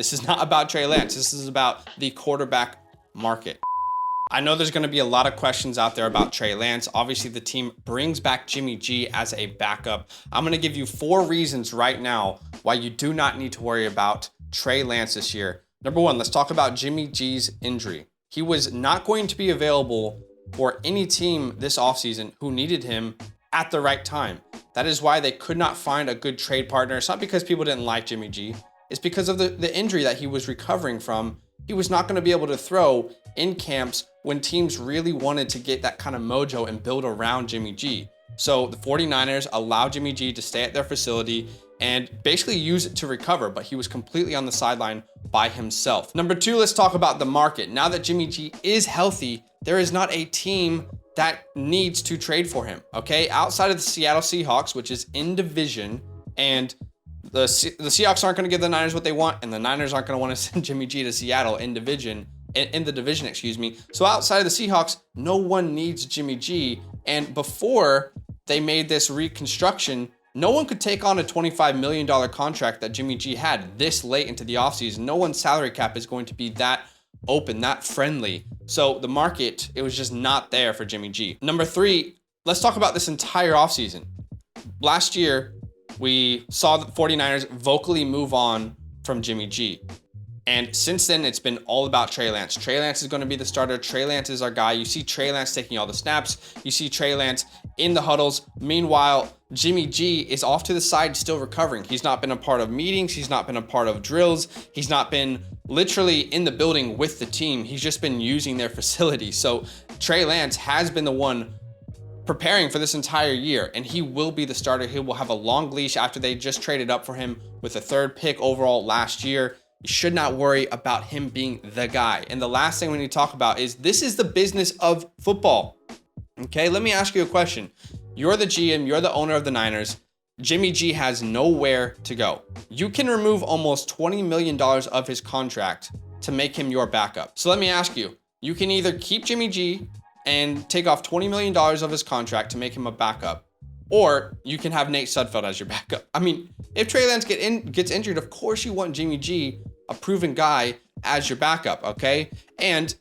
This is not about Trey Lance. This is about the quarterback market. I know there's going to be a lot of questions out there about Trey Lance. Obviously, the team brings back Jimmy G as a backup. I'm going to give you 4 reasons right now why you do not need to worry about Trey Lance this year. Number 1, let's talk about Jimmy G's injury. He was not going to be available for any team this offseason who needed him at the right time. That is why they could not find a good trade partner. It's not because people didn't like Jimmy G. It's because of the injury that he was recovering from. He was not going to be able to throw in camps when teams really wanted to get that kind of mojo and build around Jimmy G. So the 49ers allowed Jimmy G to stay at their facility and basically use it to recover, but he was completely on the sideline by himself. Number 2, let's talk about the market. Now that Jimmy G is healthy, there is not a team that needs to trade for him, okay? Outside of the Seattle Seahawks, which is in division, and the Seahawks aren't going to give the Niners what they want, and the Niners aren't going to want to send Jimmy G to Seattle in the division. So outside of the Seahawks, no one needs Jimmy G. And before they made this reconstruction, no one could take on a $25 million contract that Jimmy G had this late into the offseason. No one's salary cap is going to be that open, that friendly. So the market, it was just not there for Jimmy G. Number 3, let's talk about this entire offseason. Last year, we saw the 49ers vocally move on from Jimmy G. And since then, it's been all about Trey Lance. Trey Lance is going to be the starter. Trey Lance is our guy. You see Trey Lance taking all the snaps. You see Trey Lance in the huddles. Meanwhile, Jimmy G is off to the side, still recovering. He's not been a part of meetings. He's not been a part of drills. He's not been literally in the building with the team. He's just been using their facility. So Trey Lance has been the one preparing for this entire year, and he will be the starter. He will have a long leash after they just traded up for him with a 3rd pick overall last year. You should not worry about him being the guy. And the last thing we need to talk about is this is the business of football. Okay, let me ask you a question. You're the GM, you're the owner of the Niners. Jimmy G has nowhere to go. You can remove almost $20 million of his contract to make him your backup. So let me ask you, you can either keep Jimmy G and take off $20 million of his contract to make him a backup, or you can have Nate Sudfeld as your backup. I mean, if Trey Lance gets injured, of course you want Jimmy G, a proven guy, as your backup, okay? And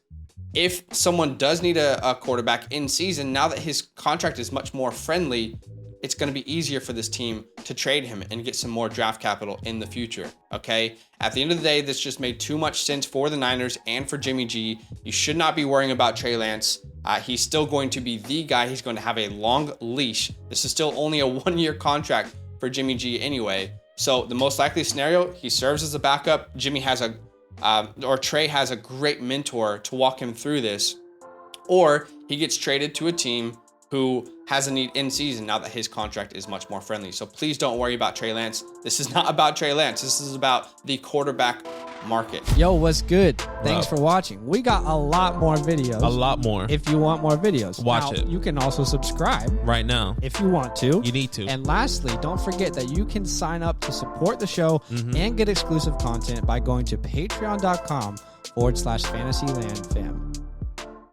if someone does need a quarterback in season, now that his contract is much more friendly, it's going to be easier for this team to trade him and get some more draft capital in the future, okay? At the end of the day, this just made too much sense for the Niners and for Jimmy G. You should not be worrying about Trey Lance. He's still going to be the guy. He's going to have a long leash. This is still only a 1-year contract for Jimmy G anyway. So the most likely scenario, he serves as a backup. Trey has a great mentor to walk him through this, or he gets traded to a team who has a need in season now that his contract is much more friendly. So please don't worry about Trey Lance. This is not about Trey Lance. This is about the quarterback market. Yo, what's good? Thanks for watching. We got a lot more videos. A lot more. If you want more videos, watch it. You can also subscribe right now if you want to. You need to. And lastly, don't forget that you can sign up to support the show and get exclusive content by going to patreon.com/FantasyLand fam.